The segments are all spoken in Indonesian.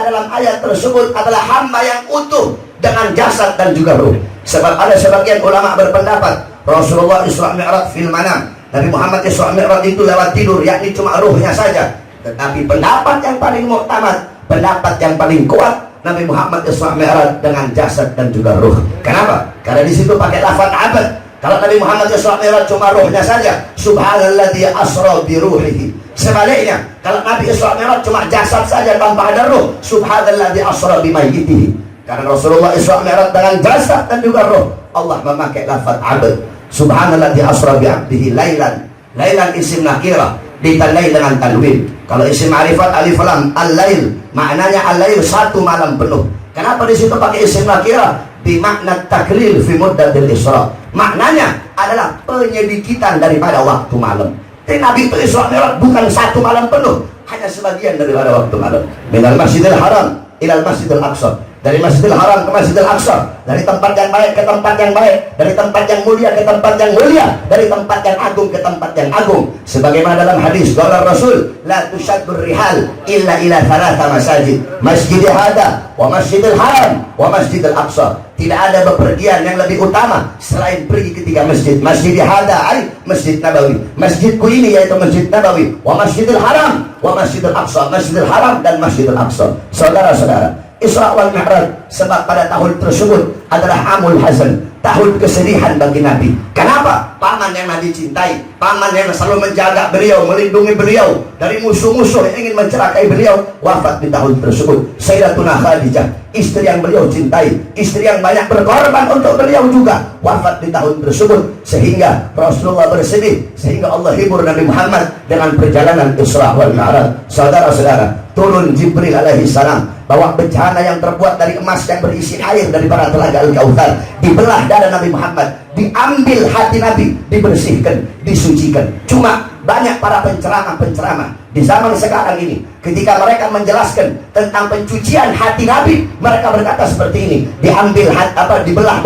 dalam ayat tersebut adalah hamba yang utuh dengan jasad dan juga ruh. Sebab ada sebagian ulama berpendapat Rasulullah Isra Mi'raj fil manam, Nabi Muhammad Isra Mi'raj itu lewat tidur, yakni cuma ruhnya saja. Tetapi pendapat yang paling muktamad, pendapat yang paling kuat, Nabi Muhammad Isra Mi'raj dengan jasad dan juga ruh. Kenapa? Karena di situ pakai lafaz abad. Kalau Nabi Muhammad Isra Mi'raj cuma ruhnya saja, subhanalladzi asra bi ruhihi. Sebaliknya, kalau Nabi Isra Mi'raj cuma jasad saja tanpa ada ruh, subhanalladzi asra bi mayyitihi. Karena Rasulullah Isra Mi'raj dengan jasad dan juga ruh, Allah memakai lafaz abad. Subhanalladzi asra bi 'abdihi lailan. Lailan isim nakirah ditandai dengan tanwin. Kalau isim ma'rifat alif lam, al-lail maknanya al-lail satu malam penuh. Kenapa di situ pakai isim nakirah? Bimakna taklil fi muddatil isra. Maknanya adalah penyedikitan daripada waktu malam. Tapi Nabi itu Isra Mi'raj bukan satu malam penuh, hanya sebagian daripada waktu malam. Minal Masjidil Haram ilal Masjidil Aqsa. Dari Masjidil Haram ke Masjidil Aqsa, dari tempat yang baik ke tempat yang baik, dari tempat yang mulia ke tempat yang mulia, dari tempat yang agung ke tempat yang agung. Sebagaimana dalam hadis qala Rasul, la tushaddur rihal illa ila thalatha masajid, Masjidil Hada wa Masjidil Haram wa Masjidil Aqsa. Tidak ada bepergian yang lebih utama selain pergi ke tiga masjid. Masjidil Hada ay Masjid Nabawi, masjidku ini yaitu Masjid Nabawi, wa Masjidil Haram wa Masjidil Aqsa, Masjidil Haram dan Masjidil Aqsa. Saudara-saudara, Isra wal Mi'raj sebab pada tahun tersebut adalah amul hazan, tahun kesedihan bagi Nabi. Kenapa? Paman yang Nabi cintai, paman yang selalu menjaga beliau, melindungi beliau dari musuh-musuh yang ingin mencelakai beliau, wafat di tahun tersebut. Sayyidatuna Khadijah, istri yang beliau cintai, istri yang banyak berkorban untuk beliau juga, wafat di tahun tersebut. Sehingga Rasulullah bersedih, sehingga Allah hibur Nabi Muhammad dengan perjalanan Isra wal Mi'raj. Saudara-saudara, turun Jibril alaihi salam bawa bencana yang terbuat dari emas yang berisi air dari para telaga Al-Kautsar, dibelah dada Nabi Muhammad, diambil hati Nabi, dibersihkan, disucikan. Cuma banyak para penceramah-penceramah di zaman sekarang ini, ketika mereka menjelaskan tentang pencucian hati Nabi, mereka berkata seperti ini: diambil hati, dibelah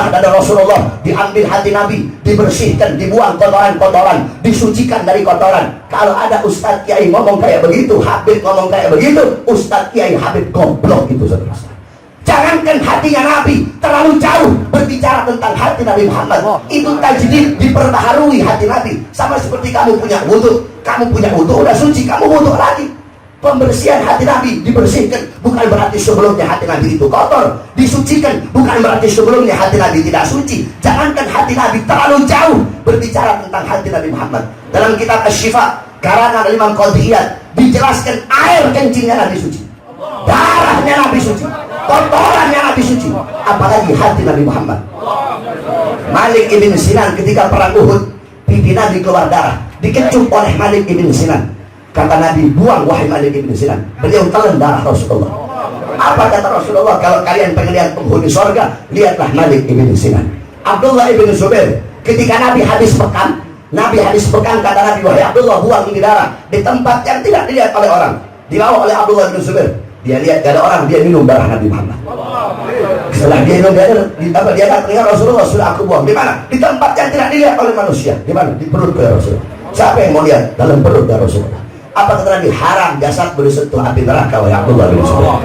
dada Rasulullah, diambil hati Nabi, dibersihkan, dibuang kotoran-kotoran, disucikan dari kotoran. Kalau ada Ustadz Kiai ngomong kayak begitu, Habib ngomong kayak begitu, Ustadz Kiai Habib goblok itu, saudara. Jangankan hatinya Nabi, terlalu jauh berbicara tentang hati Nabi Muhammad. Itu tajdid, diperbaharui hati Nabi. Sama seperti kamu punya wudhu udah suci, kamu wudhu lagi. Pembersihan hati Nabi, dibersihkan, bukan berarti sebelumnya hati Nabi itu kotor. Disucikan, bukan berarti sebelumnya hati Nabi tidak suci. Jangankan hati Nabi, terlalu jauh berbicara tentang hati Nabi Muhammad. Dalam kitab Asy-Syifa karangan Imam Qadhiyat dijelaskan air kencingnya Nabi suci, darahnya Nabi suci, kotorannya Nabi suci, apalagi hati Nabi Muhammad. Malik ibn Sinan ketika perang Uhud, pipi Nabi keluar darah, dikecup oleh Malik ibn Sinan. Kata Nabi, buang wahai Malik ibn Sinan. Beliau telan darah Rasulullah. Apa kata Rasulullah? Kalau kalian pengen lihat penghuni sorga, lihatlah Malik ibn Sinan. Abdullah ibn Zubair ketika Nabi habis pekan, kata Nabi, wahai Abdullah, buang ini darah di tempat yang tidak dilihat oleh orang. Dibawa oleh Abdullah ibn Zubair, dia lihat gak ada orang, dia minum darah Nabi Muhammad. Setelah dia minum dia datang, ya Rasulullah, sudah aku buang. Di mana? Di tempat yang tidak dilihat oleh manusia. Di mana? Di perut ya Rasulullah. Siapa yang mau lihat? Dalam perut ya Rasulullah. Apa kata Nabi? Haram jasad bersentuh api neraka, wahai Abdullah bin Zubair.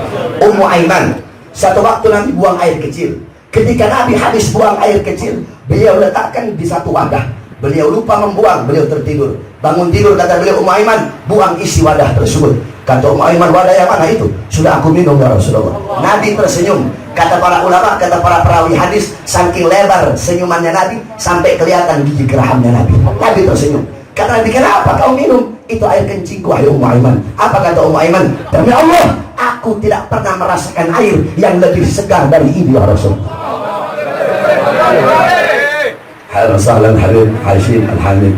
Ummu Aiman, satu waktu Nabi buang air kecil. Ketika Nabi habis buang air kecil, beliau letakkan di satu wadah. Beliau lupa membuang, beliau tertidur. Bangun tidur, kata beliau, Ummu Aiman, buang isi wadah tersebut. Kata Ummu Aiman, wadah yang mana itu? Sudah aku minum ya Rasulullah. Nabi tersenyum. Kata para ulama, kata para perawi hadis, saking lebar senyumannya Nabi sampai kelihatan gigi gerahamnya Nabi. Nabi tersenyum. Kata Nabi, kenapa kau minum? Itu air kencingku, wahai Ummu Aiman. Apa kata Ummu Aiman? Demi Allah, aku tidak pernah merasakan air yang lebih segar dari ini ya Rasulullah. Halan Habib Hashim Al-Hamid.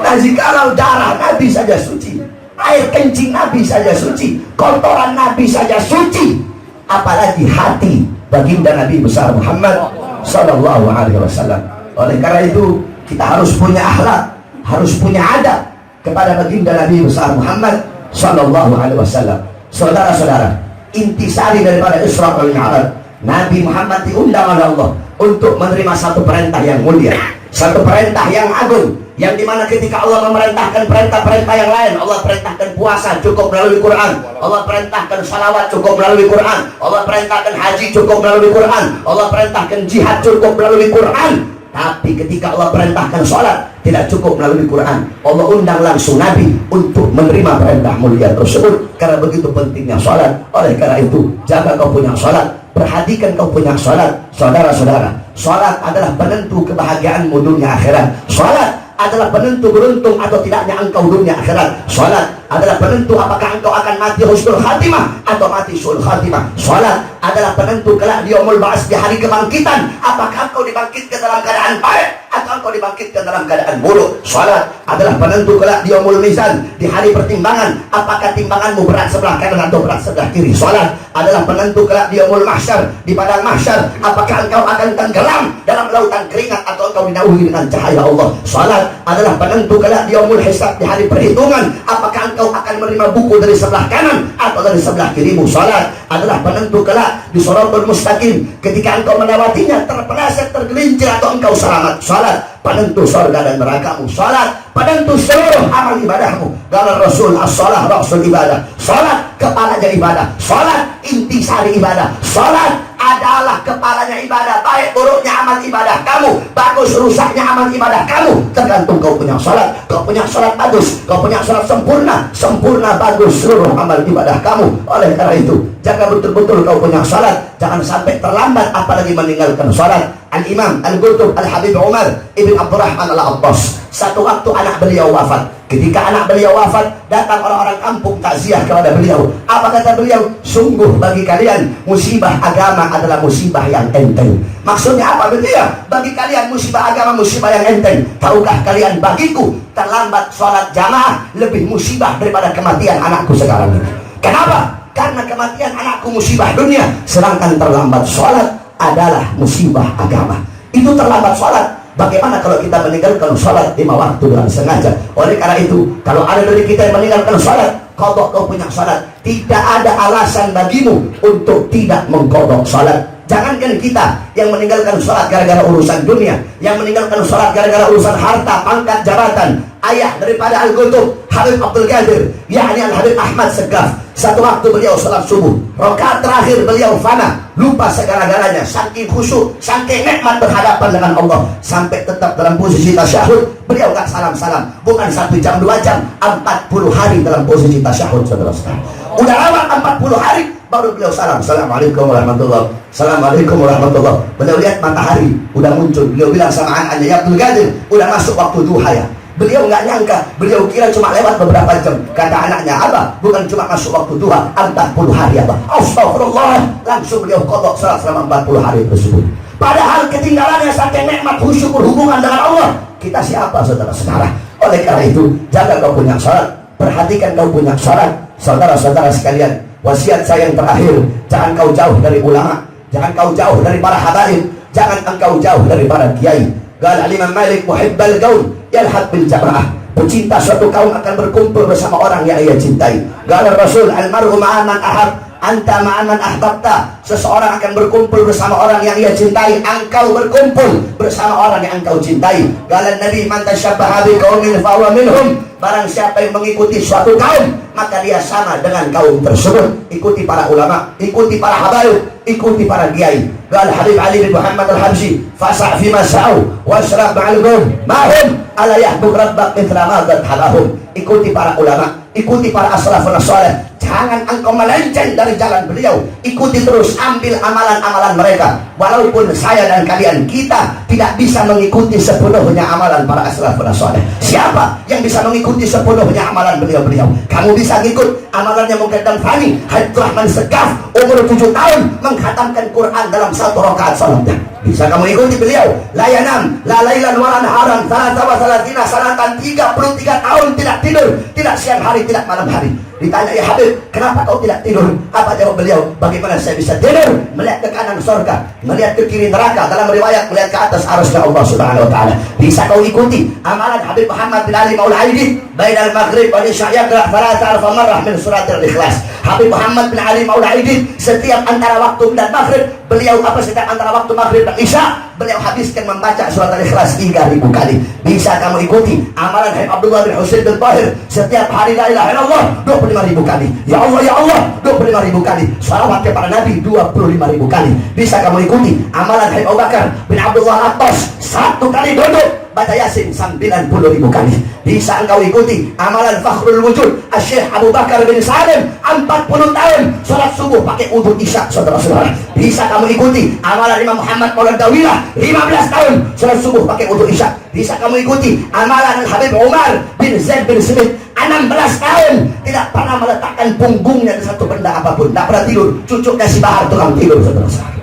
Nah, jikalau darah Nabi saja suci, air kencing Nabi saja suci, kotoran Nabi saja suci, apalagi hati baginda Nabi besar Muhammad sallallahu alaihi wasallam. Oleh karena itu kita harus punya akhlak, harus punya adab kepada baginda Nabi besar Muhammad sallallahu alaihi wasallam. Saudara-saudara, intisari daripada Isra wal Mi'raj, Nabi Muhammad diundang oleh Allah untuk menerima satu perintah yang mulia. Satu perintah yang agung, yang dimana ketika Allah memerintahkan perintah-perintah yang lain, Allah perintahkan puasa cukup melalui Quran, Allah perintahkan salawat cukup melalui Quran, Allah perintahkan haji cukup melalui Quran, Allah perintahkan jihad cukup melalui Quran. Tapi ketika Allah perintahkan sholat, tidak cukup melalui Quran, Allah undang langsung Nabi untuk menerima perintah mulia tersebut. Karena begitu pentingnya sholat. Oleh karena itu, jaga kau punya sholat, perhatikan kau punya sholat. Saudara-saudara, sholat adalah penentu kebahagiaanmu dunia akhirat. Sholat adalah penentu beruntung atau tidaknya engkau dunia akhirat. Sholat adalah penentu apakah engkau akan mati husnul khatimah atau mati su'ul khatimah. Sholat adalah penentu kelak di yaumul ba'ats, di hari kebangkitan, apakah engkau dibangkitkan dalam keadaan baik atau engkau dibangkitkan dalam keadaan buruk. Sholat adalah penentu kelak di yaumul mizan, di hari pertimbangan, apakah timbanganmu berat sebelah kanan atau berat sebelah kiri. Sholat adalah penentu kelak di yaumul mahsyar, di padang mahsyar, apakah engkau akan tenggelam dalam lautan keringat atau engkau dinaungi dengan cahaya Allah. Sholat adalah penentu kelak di yaumul hisab, di hari perhitungan, apakah engkau akan menerima buku dari sebelah kanan atau dari sebelah kirimu. Sholat adalah penentu kelak di shiratal mustaqim, ketika engkau melewatinya terpeleset, tergelincir atau engkau selamat. Sholat penentu surga dan nerakamu. Sholat penentu seluruh amal ibadahmu. Kala Rasul, as-shalah rasul ibadah. Sholat kepalanya ibadah. Sholat intisari ibadah. Sholat adalah kepalanya ibadah. Baik buruknya amal ibadah kamu, bagus rusaknya amal ibadah kamu, tergantung kau punya sholat. Kau punya sholat bagus, kau punya sholat sempurna, sempurna bagus seluruh amal ibadah kamu. Oleh karena itu, jaga betul-betul kau punya sholat, jangan sampai terlambat apalagi meninggalkan sholat. Al-Imam Al-Qutub Al-Habib Umar Ibn Abdurrahman Al-Abbas, satu waktu anak beliau wafat. Ketika anak beliau wafat, datang orang-orang kampung takziah kepada beliau. Apa kata beliau? Sungguh bagi kalian musibah agama adalah musibah yang enteng. Maksudnya apa beliau? Bagi kalian musibah agama musibah yang enteng. Tahukah kalian bagiku terlambat sholat jamaah lebih musibah daripada kematian anakku sekarang ini. Kenapa? Karena kematian anakku musibah dunia, sedangkan terlambat sholat adalah musibah agama. Itu terlambat sholat. Bagaimana kalau kita meninggalkan sholat 5 waktu dengan sengaja? Oleh karena itu, kalau ada dari kita yang meninggalkan sholat, kodok kau punya sholat, tidak ada alasan bagimu untuk tidak mengkodok sholat. Jangankan kita yang meninggalkan sholat gara-gara urusan dunia, yang meninggalkan sholat gara-gara urusan harta, pangkat, jabatan. Ayah daripada Al-Qutub, Habib Abdul Qadir, yakni Al-Habib Ahmad Segaf, satu waktu beliau sholat subuh, rakaat terakhir beliau fana, lupa segala-galanya, saking khusyuk, saking nikmat berhadapan dengan Allah, sampai tetap dalam posisi tasyahud. Beliau gak salam-salam, bukan 1 jam 2 jam, 40 hari dalam posisi tasyahud. Saudara-saudara, udah lewat 40 hari baru beliau salam, assalamualaikum warahmatullahi, assalamualaikum warahmatullahi. Beliau lihat matahari udah muncul, beliau bilang sama anaknya, ya Abdul Qadir, udah masuk waktu duha ya. Beliau nggak nyangka, beliau kira cuma lewat beberapa jam. Kata anaknya, Abah, bukan cuma masuk waktu duha, 40 hari Abah. Astagfirullah. Langsung beliau kodok salat selama 40 hari tersebut. Padahal ketinggalannya saking nikmat khusyuk berhubungan dengan Allah. Kita siapa saudara-saudara? Oleh karena itu, jaga kau punya salat, perhatikan kau punya salat. Saudara-saudara sekalian, wasiat saya yang terakhir, jangan kau jauh dari ulama, jangan kau jauh dari para habaib, jangan engkau jauh dari para kiai. Qala Imam Malik, muhibbal qaum yalhaq bil jamaah. Pecinta suatu kaum akan berkumpul bersama orang yang ia cintai. Qala Rasul, al-mar'u ma'a man ahab, anta ma'a man ahbabta. Seseorang akan berkumpul bersama orang yang ia cintai, engkau berkumpul bersama orang yang engkau cintai. Qala Nabi, man tashabbaha bi qaumin fa huwa minhum. Barang siapa yang mengikuti suatu kaum, maka dia sama dengan kaum tersebut. Ikuti para ulama, ikuti para habaib, ikuti para kiai. Qala Habib Ali bin Muhammad Al-Habsyi, fasa' fi mas'au washrab ma'al qawm mahum ala yahbuk rabbak mithla ma qadhabahum. Ikuti para ulama, ikuti para as-salafun as-salih. Jangan engkau melenceng dari jalan beliau. Ikuti terus, ambil amalan-amalan mereka. Walaupun saya dan kalian, kita tidak bisa mengikuti sepenuhnya amalan para as-salafun as-salih. Siapa yang bisa mengikuti sepenuhnya amalan beliau-beliau? Kamu bisa ngikut amalannya Muqaddam Fani Habib Rahman Segaf, umur 7 tahun mengkhatamkan Quran dalam 1 rakaat salatnya. Bisa kamu ikuti beliau. La yanam la lailan wa la naharan salata wa salatina sanatan, 33 tahun tidak tidur, tidak siang hari, tidak malam hari. Ditanya, ya Habib, kenapa kau tidak tidur? Apa jawab beliau? Bagaimana saya bisa tidur? Melihat ke kanan surga, melihat ke kiri neraka. Dalam riwayat, melihat ke atas arasnya Allah Subhanahu wa ta'ala. Bisa kau ikuti amalan Habib Muhammad bin Ali Maula Aidid, bainal maghrib wal isya yaqra 3,000 marrah min surat Al-Ikhlas. Habib Muhammad bin Ali Maula Aidid setiap antara waktu dan maghrib Beliau setiap antara waktu maghrib dan isya, beliau habiskan membaca surat Al-Ikhlas 3.000 kali. Bisa kamu ikuti amalan Habib Abdullah bin Husain bin Tahir, setiap hari la ilaha illallah 25.000 kali. Ya Allah 25.000 kali. Salawat kepada Nabi 25.000 kali. Bisa kamu ikuti amalan Habib Abu Bakar bin Abdullah Attas, 1 kali duduk baca Yasin 90.000 kali. Bisa engkau ikuti amalan Fakhrul Wujud Syekh Abu Bakar bin Salim, 40 tahun sholat subuh pakai wudu isya, saudara-saudara. Bisa kamu ikuti amalan Imam Muhammad Maulana Dawilah, 15 tahun sholat subuh pakai wudu isya. Bisa kamu ikuti amalan Habib Umar bin Zaid bin Smith, 16 tahun tidak pernah meletakkan punggungnya di satu benda apapun, tidak pernah tidur. Cucuknya si Bahar tukang tidur, saudara-saudara.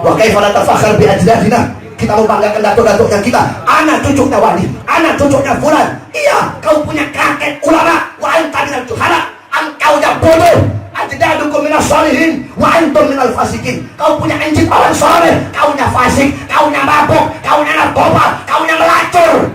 Wa kaifa la tafakhar bi ajdadina, kita membanggakan datuk-datuknya kita. Anak cucuknya wali, anak cucuknya fulan. Iya, kau punya kakek ulama, wa anta minal juhala. Engkau dah bodoh. Ajdadukum minas sholihin wa antum minal fasikin. Kau punya anjing orang soleh, kaunya fasik, kaunya mabuk, kaunya narkoba, kaunya melacur.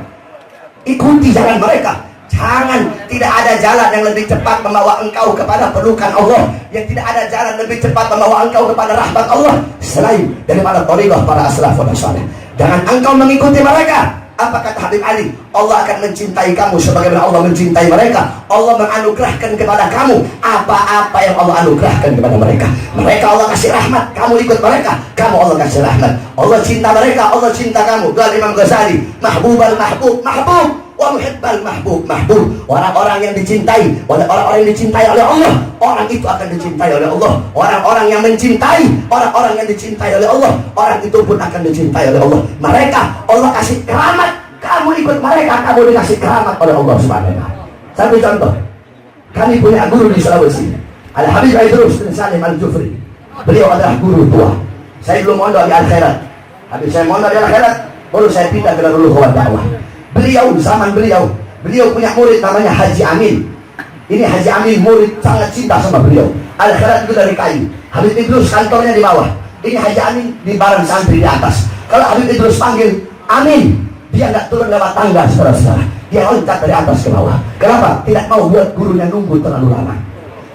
Ikuti jalan mereka. Jangan, tidak ada jalan yang lebih cepat membawa engkau kepada pelukan Allah, yang tidak ada jalan lebih cepat membawa engkau kepada rahmat Allah selain daripada thariqah para aslafun saleh. Jangan engkau mengikuti mereka. Apa kata Habib Ali? Allah akan mencintai kamu sebagaimana Allah mencintai mereka. Allah menganugerahkan kepada kamu apa-apa yang Allah anugerahkan kepada mereka. Mereka Allah kasih rahmat, kamu ikut mereka, kamu Allah kasih rahmat. Allah cinta mereka, Allah cinta kamu. Doa Imam Ghazali, mahbubal mahbub mahbub wa muhibbal mahbub mahbub. Orang-orang yang dicintai, orang-orang yang dicintai oleh Allah, orang itu akan dicintai oleh Allah. Orang-orang yang mencintai orang-orang yang dicintai oleh Allah, orang itu pun akan dicintai oleh Allah. Mereka Allah kasih keramat, kamu ikut mereka, kamu dikasih keramat oleh Allah Subhanahu wa taala. Satu contoh, kami punya guru di Sulawesi, Al Habib Aidrus bin Salim Al-Jufri. Beliau adalah guru tua. Saya belum mondok di Al-Khairat. Habis saya mondok di Al-Khairat, baru saya pindah ke Darul Khawat Dakwah. Beliau, zaman beliau punya murid namanya Haji Amin. Ini Haji Amin murid sangat cinta sama beliau. Al-Khairat itu dari kayu. Habib Idrus kantornya di bawah. Ini Haji Amin di barang santri di atas. Kalau Habib Idrus panggil Amin, dia nggak turun lewat tangga, saudara-saudara. Dia loncat dari atas ke bawah. Kenapa? Tidak mau buat gurunya nunggu terlalu lama.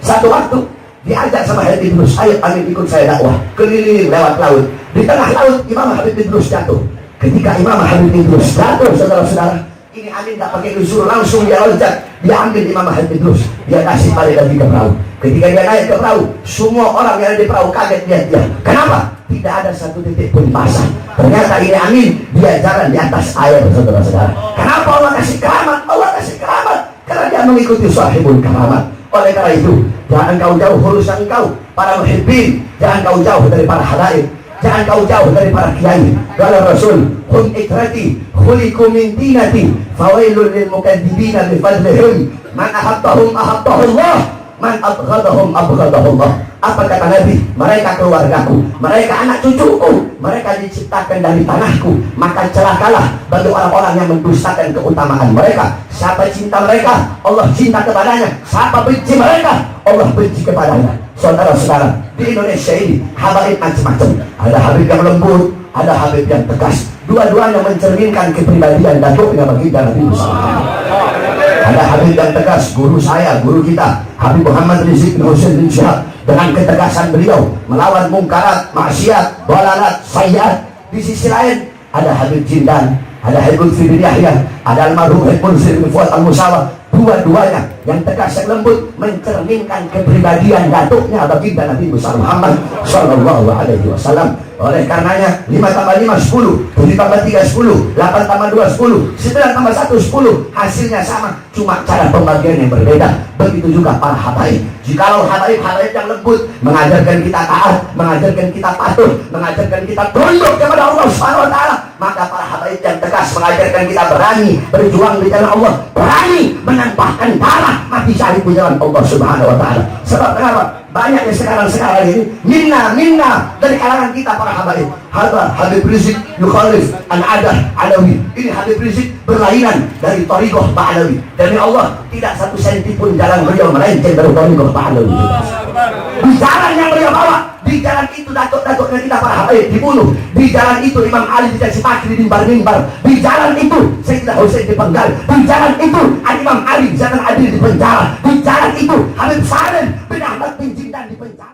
Satu waktu diajak sama Habib Idrus, ayo Amin ikut saya dakwah keliling lewat laut. Di tengah laut Imam Habib Idrus jatuh. Ketika Imam Habib Idrus jatuh, saudara-saudara, ini Amin tak pakai disuruh, langsung dia loncat, dia ambil Imam Habib Idrus, dia kasih balik lagi ke perahu. Ketika dia naik ke perahu, semua orang yang ada di perahu kaget lihat dia. Kenapa? Tidak ada satu titik pun basah. Ternyata ini Amin, dia jalan di atas air, saudara-saudara. Kenapa Allah kasih keramat? Allah kasih keramat karena dia mengikuti sahibul keramat. Oleh karena itu, jangan kau jauh urusan kau para muhibbin, jangan kau jauh dari para halaik, jangan kau jauh dari para kiai. Kalau Rasul, hum ikrati khuliqu min dinati fawailul lil mukadzibina bi fadlihim man ahabbahum ahabbahullah man abghadahum abghadahullah. Apa kata Nabi? Mereka keluargaku, mereka anak cucuku, mereka diciptakan dari tanahku, maka celakalah bagi orang-orang yang mendustakan keutamaan mereka. Siapa cinta mereka, Allah cinta kepadanya. Siapa benci mereka, Allah benci kepadanya. Saudara-saudara, di Indonesia ini habaib macam-macam. Ada habib yang lembut, ada habib yang tegas. Dua-duanya mencerminkan kepribadian datuknya baginda Nabi Muhammad. Ada habib yang tegas, guru saya, guru kita, Habib Muhammad Rizik bin Husain bin Syihab, dengan ketegasan beliau melawan mungkarat, maksiat, dalalat, sayyiat. Di sisi lain ada Habib Jindan, ada Habib Lutfi bin Yahya, ada almarhum Habib Munsir bin Fuad Al-Musawa. Dua-duanya yang tegas yang lembut mencerminkan kepribadian datuknya baginda Nabi Muhammad sallallahu alaihi wasallam. Oleh karenanya 5 tambah 5 10, 7 tambah 3 10, 8 tambah 2 10, 9 tambah 1 10, hasilnya sama, cuma cara pembagian yang berbeda. Begitu juga para habaib. Jikalau habaib-habaib yang lembut mengajarkan kita taat, mengajarkan kita patuh, mengajarkan kita tunduk kepada Allah Subhanahu wa taala, maka para habaib yang tegas mengajarkan kita berani berjuang di jalan Allah, berani menampakkan darah mati syahid di jalan Allah Subhanahu wa taala. Sebab kenapa? Banyak yang sekarang ini minna dari kalangan kita para habaib. Habib Rizik yukhalif al-adah alawi. Ini Habib Rizik berlainan dari thariqah Ba'alawi. Demi Allah, tidak satu senti pun jalan beliau melenceng dari thariqah Ba'alawi. Di jalan yang beliau bawa, di jalan itu datuk-datuknya kita para habaib dibunuh. Di jalan itu Imam Ali dicaci maki di mimbar-mimbar. Di jalan itu Sayyidina Husain dipenggal. Di jalan itu Imam Ali Zainal Abidin dipenjara. Di jalan itu Habib Salim bin Ahmad bin Jindan dipenjara.